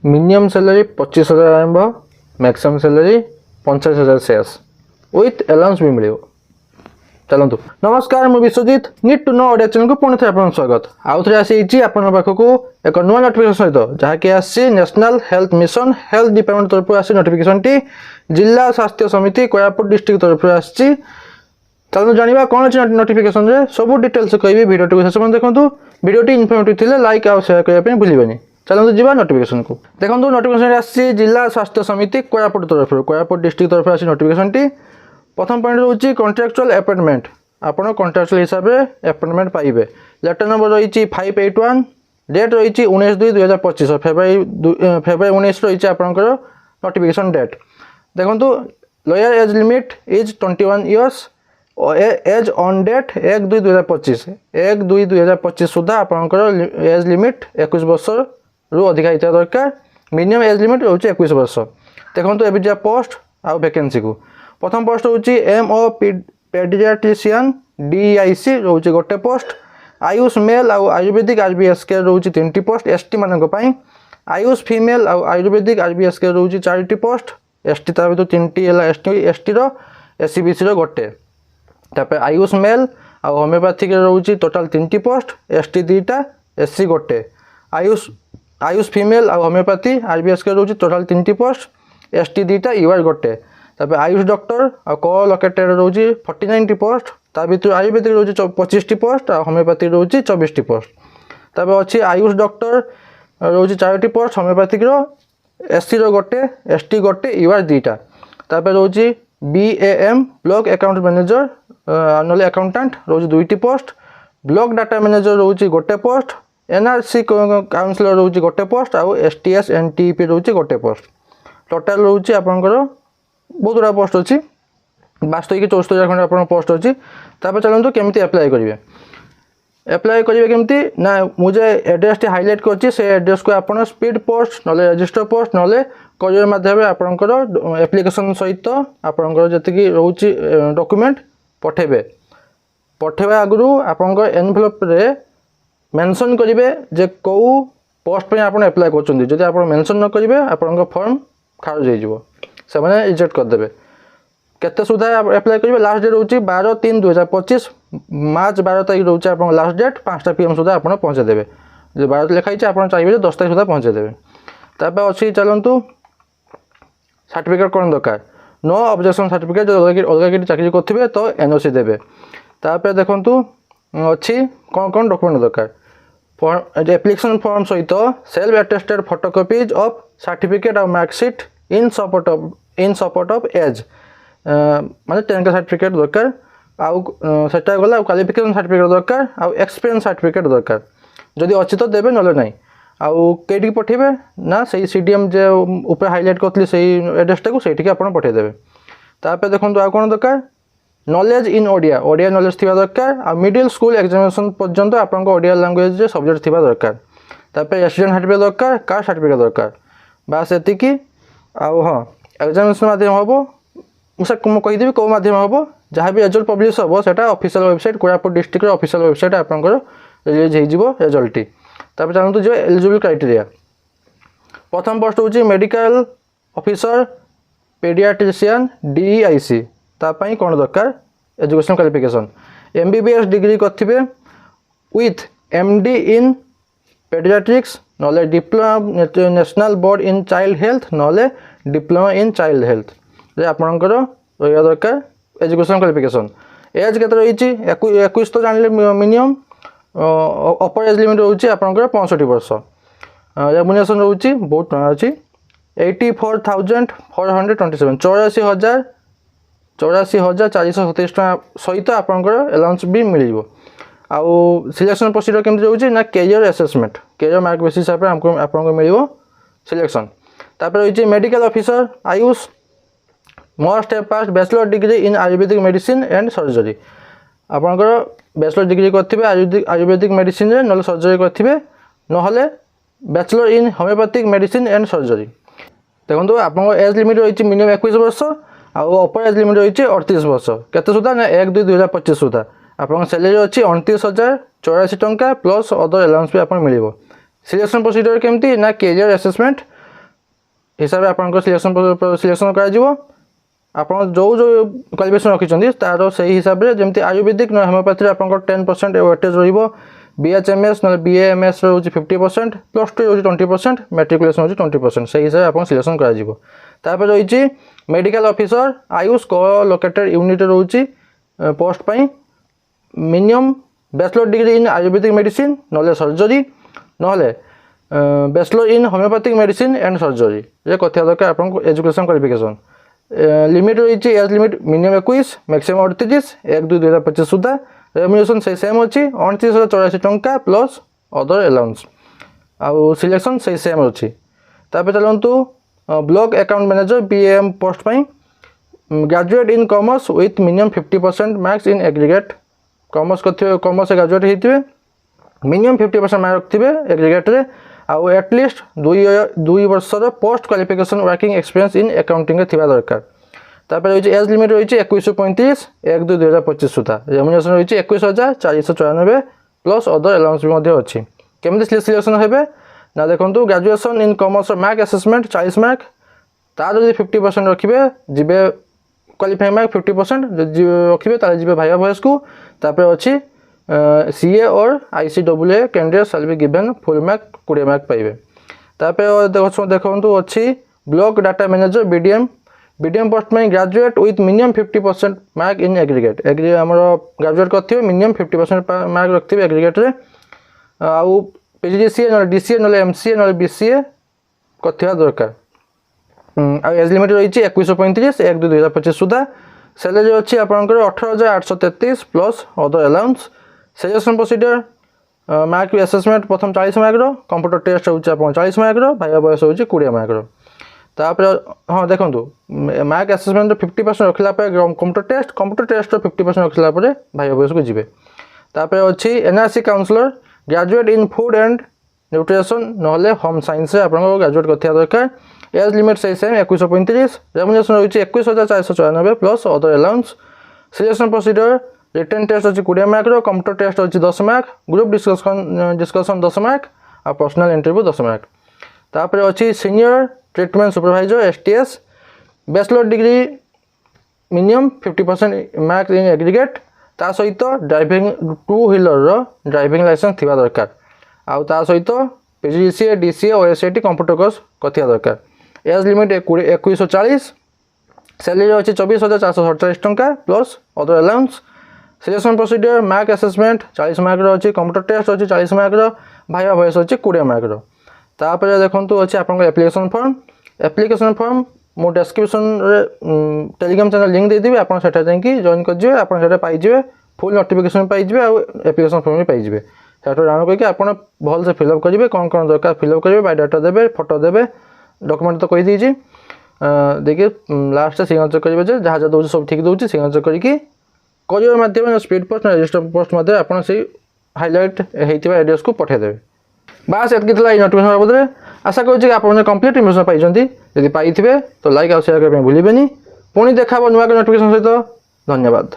Minimum salary 25,000 आरंभ, maximum salary 45,000 shares with allowance भी मिले। चलतु नमस्कार, मु Biswajit need to know audio channel को पुणी थे आप स्वागत। आउ थे आसी आपण पाखक एक नुआ नोटिफिकेशन सहित जहाँकि आसी national health mission health department तरफ आसी नोटिफिकेशन टी जिला स्वास्थ्य समिति कोरापुट डिस्ट्रिक्ट तरफ आसी। चलो जानिबा कौन अच्छी नोटिफिकेशन रे सब डिटेल्स कहबी। वीडियो टी शेष देखो। वीडियो टी इनफॉर्मेटिव थिले लाइक और शेयर करने भूलिबेनी। चलते जीवा नोटिफिकेशन को देखो। नोटिफिकेशन आसी जिला स्वास्थ्य समिति कोरापुट तरफ कोरापुट डिस्ट्रिक्ट तरफ आसी नोटिफिकेशन टी। प्रथम पॉइंट रोचे कॉन्ट्रैक्चुअल अपॉइंटमेंट। आपन कॉन्ट्रैक्चुअल हिसाब से अपॉइंटमेंट पाइबे। लेटर नंबर रही 581। डेट रही 19/2/2025 फेब्रुआरी 19 रही आपंकर नोटिफिकेशन डेट। देखो lower age limit is 21 years. Age on date 1/2/2025 1/2/2025 सुधा आपंकर एज लिमिट 21 वर्ष रु अधिक होता दरकार। मिनिमम एज लिमिट रोचे 21 वर्ष। देखो एबी पोस्ट आउ वैकेंसी को प्रथम पोस्ट हूँ MO पेडियाट्रिशियन DIC रोचे गोटे पोस्ट। आयुष मेल आउ आयुर्वेदिक RBSK रोचे 3टी पोस्ट ST मानी। आयुष फीमेल आउ आयुर्वेदिक RBSK रोचे 4टी पोस्ट ST ता भर 3टी ST रो SCBC रो गोटे। तापर आयुष मेल आउ होमियोपैथिक रोचे टोटाल 3टी पोस्ट ST 2टा SC गोटे। आयुष फीमेल आउ होमियोपैथी RBSK रोचे टोटाल 3टी पोस्ट ST 2टा UR गोटे। तापर आयुष डॉक्टर और को लोकेटेड रोचे 49टी पोस्ट। ता भर आयुर्वेदिक रोचे 25टी पोस्ट और होमियोपैथिक रोचे 24टी पोस्ट। तापर अच्छी आयुष डॉक्टर रोचे 4टी पोस्ट होमियोपैथिक रो SC रो गोटे ST गोटे UR 2टा। तापर रोचे BAM ब्लॉक अकाउंट मैनेजर नले अकाउंटेंट रोचे 2टी पोस्ट। ब्लॉक डाटा मैनेजर रोचे गोटे पोस्ट। NRC काउंसिलर रोचे गोटे पोस्ट और STS NTP रोचे गोटे पोस्ट। टोटाल रोचे आपंकर बहुत गुड़ा पोस्ट अच्छी 62 कि 64 खंड आप पोस्ट अच्छी। तापर चलते केमी अप्लाई करेंगे। अप्लाई करेंगे केमती ना मुझे एड्रेस टी हाईलाइट कर से एड्रेस को आप स्पीड पोस्ट ना रजिस्टर पोस्ट ना कोरियर माध्यम आपंकर एप्लिकेशन सहित आपंकर जी रोचे डॉक्यूमेंट पठेबे। पठेबा आगु आपंकर एनवेलप रे मेंशन करेंगे जे कौ पोस्ट पे आप अप्लाई कर। जब आप मेंशन न करेंगे आपंकर फॉर्म खारिज हो से रिजेक्ट करदे। केते सुधा अप्लाई करेंगे। लास्ट डेट रोचे 12/3/2025 मार्च 12 तारीख रोचे आप लास्ट डेट 5टा PM सुधा आप पहुँचेदेवे। जो 12 लिखाई आप चाहिए 10 तारीख सुधा पहुँचेदेवे। तापर अच्छी चलतु सर्टिफिकेट कौन दरकार। नो ऑब्जेक्शन सर्टिफिकेट जो अलग कि चाकरी करेंगे तो NOC देवे। तापर देखु अच्छी कौन कौन डॉक्यूमेंट दरकार। एप्लिकेशन फॉर्म सहित self attested photocopies of certificate और marksheet in support of age माने 10 सर्टिफिकेट दरकार। आउ सेटा गला क्वालिफिकेशन सर्टिफिकेट दरकार आउ एक्सपीरियंस सर्टिफिकेट दरकार। जदि अच्छी तो देवे ना नहीं। आउ कईटी पठेबे ना सही CDM जे ऊपर हाईलाइट करथली सही एड्रेसटा को सहीटी आप पठेदेवे। तापर देखो आ कौन दरकार। नॉलेज इन ओडिया नॉलेज थी दरकार। आ मिडिल स्कूल एग्जामिनेशन पर्यंत आप ओडिया लैंग्वेज सब्जेक्ट थी दरकार। तापर रेसिडेंट सर्टिफिकेट दरकार कास्ट सर्टिफिकेट दरकार। बास एतिकी। आउ हाँ एग्जामिनेशन माध्यम हम मुझे कहीदेवी कौ माध्यम हम जहाँ भी रिजल्ट पब्लिश हम से official website Koraput district official website आपंकर रिलीज हो रिजल्ट टी। तापर चलते जो एलिजिबल क्राइटेरिया। प्रथम पोस्ट हूँ मेडिकल ऑफिसर पेडियाट्रिशियन DIC। तापाई कौन दरकार एजुकेशन क्वालिफिकेशन MBBS डिग्री करेंगे विथ MD इन पेडियाट्रिक्स ना diploma national board in child health ना डिप्लोमा इन चाइल्ड हेल्थ आपंकर रहा दरकार एजुकेशन क्वालिफिकेशन। एज के रही 21 तो जान मिनिमम। अपर एज लिमिट रोचे आपंकर 65 वर्ष। रेमुनेशन रोचे बहुत अच्छी 84,427 84,427 टका सहित आपंकर अलाउंस भी मिल। आउ सिलेक्शन प्रोसीजर केमती रोचे ना career assessment career mark basis आपको मिल सिलेक्शन। तापर रही medical officer AYUSH must have pass bachelor degree in Ayurvedic medicine and surgery. आपंकर बैचलर डिग्री करेंगे आयुर्वेदिक मेडिसिन ना सर्जरी करेंगे ना bachelor in homeopathic medicine and surgery. देखो आप एज लिमिट रही मिनिमम 21 वर्ष आउ अपर एज लिमिट रही 38 वर्ष। केते सुधा ना 1/2/2025 सुधा आप सैलरी अच्छी 29,084 टंका प्लस अदर अलाउंस भी आप मिल। सिलेक्शन प्रोसीजर केमती ना कैरियर असेसमेंट हिसाब से आपन सिलेक्शन कर ଆପଣ ଯେଉଁ କ୍ୱାଲିଫିକେସନ୍ ରଖିଛନ୍ତି ତାର ସେଇ ହିସାବରେ ଯେମିତି ଆୟୁର୍ବେଦିକ ନହେଲେ ହୋମିଓପାଥିରେ ଆପଣଙ୍କର 10% ୱେଟେଜ୍ ରହିବ BHMS ନହେଲେ BAMS ରହୁଛି 50% +2 ରହୁଛି 20% ମ୍ୟାଟ୍ରିକୁଲେସନ୍ ହେଉଛି 20% ସେଇ ହିସାବରେ ଆପଣ ସିଲେକ୍ସନ୍ କରାଯିବ। ତାପରେ ରହିଛି medical officer AYUSH colocated unit ରହୁଛି ପୋଷ୍ଟ ପାଇଁ minimum bachelor degree in ayurvedic medicine ନହେଲେ ସର୍ଜରୀ ନହେଲେ bachelor in homeopathic medicine and surgery ଏ କଥା ଦରକାର ଆପଣଙ୍କୁ ଏଜୁକେସନ୍ କ୍ୱାଲିଫିକେସନ୍। लिमिट रही एज लिमिट मिनिमम 21 मैक्सिमम 38 1/2/2025 सुधा रेम्युनरेशन से सेम अच्छी 29,084 टंका प्लस अदर अलाउंस आउ सिलेक्शन से सेम अच्छी। चलतु block account manager BAM post पर graduate in commerce with minimum 50% marks in aggregate commerce graduate होते मिनिमम 50% मार्क रखिए एग्रीगेट रे आउ एटलिस्ट 2 वर्षर post qualification working experience in accounting थिबा दरकार। तापर रही एज लिमिट रही 2135 1/2/2025 सुधा रेम्युनरेशन रही 21,494 प्लस अदर अलाउंस भी अच्छी। केमती सिलेक्शन हे ना देखो graduation in commerce mark assessment 40 mark तार जो 50% रखिए जी क्वालिफाइंग मार्क 50% रखिए तार जी भाइया भॉइस को तापर अच्छी CA और ICAA candidate shall be given full mark 20 mark पाइबे। तापर देखो अच्छी block data manager BDM post में graduate with minimum 50% mark in aggregate आमर ग्रेजुएट करते मिनिमम 50% मार्क रखिए एग्रीगेट रे आउ PGDCA ना DCA ना MCA ना BCA करथिबा दरकार। एज लिमिट रही 2135 1/2/2025 सुधा सैलरी अच्छी आपंकर 18,833 plus other allowance. Selection procedure mark assessment प्रथम 40 मार्क कंप्यूटर टेस्ट होची 40 मार्क भाइया बयस होची 20 मार्क तापर हाँ देखो मार्क असेसमेंट 50% रखला कंप्यूटर टेस्ट 50% रखला भाइया बयस को जीवे। तापर अच्छी NRC counsellor graduate in food and nutrition नहले होम साइंस आपको ग्रेजुएट करथिया दरकार। एज लिमिट से सेम 2135 रेम्युनरेशन रही 21,494 plus other allowance. Selection procedure written test अच्छी 20 मार्क कंप्यूटर टेस्ट अच्छी 10 मार्क ग्रुप डिस्कशन 10 मार्क और पर्सनल इंटरव्यू 10 मार्क। तापर अच्छी senior treatment supervisor STS bachelor degree minimum 50% mark in aggregate ता सहित driving 2 wheeler driving licence थिबा दरकार आउ ता सहित PGDCA DCA और SAT कंप्यूटर कोर्स करथिया दरकार। एज लिमिट 2140 सैलरी अच्छी 24,447 टंका plus other allowance. Selection procedure mark assessment 40 mark अच्छी कंप्यूटर टेस्ट अच्छी 40 मार्क भाइया वॉइस अच्छी 20 मार्क तापर देखो अच्छी आप एप्लिकेशन फॉर्म मो डिस्क्रिप्शन टेलीग्राम चैनल लिंक देदेवी आप जॉइन कर पाइबे फुल नोटिफिकेशन पाइबे आ एप्लिकेशन फॉर्म भी पाइबे सेठू डाउनलोड करके आप भल से फिलअप करेंगे कौन कौन दरकार फिलअप करेंगे बायोडाटा देवे फोटो देवे डॉक्यूमेंट तो कहीदी देखिए लास्ट सिग्नेचर करेंगे जहाँ जहाँ दूसरी सब ठीक दूसरी सिग्नेचर करके करियर माध्यम स्पीड पोस्ट रजिस्टर पोस्ट मध्य आप हाइलाइट होता एड्रेस को पठेदेवे। बास एतकी नोटिफिकेशन बाबद आशा करुँच आप कंप्लीट इनफर्मेशन पाई जदि पाई तो लाइक और शेयर करने भूलें। पुणी देखा नुआ नोटिफिकेशन सहित धन्यवाद।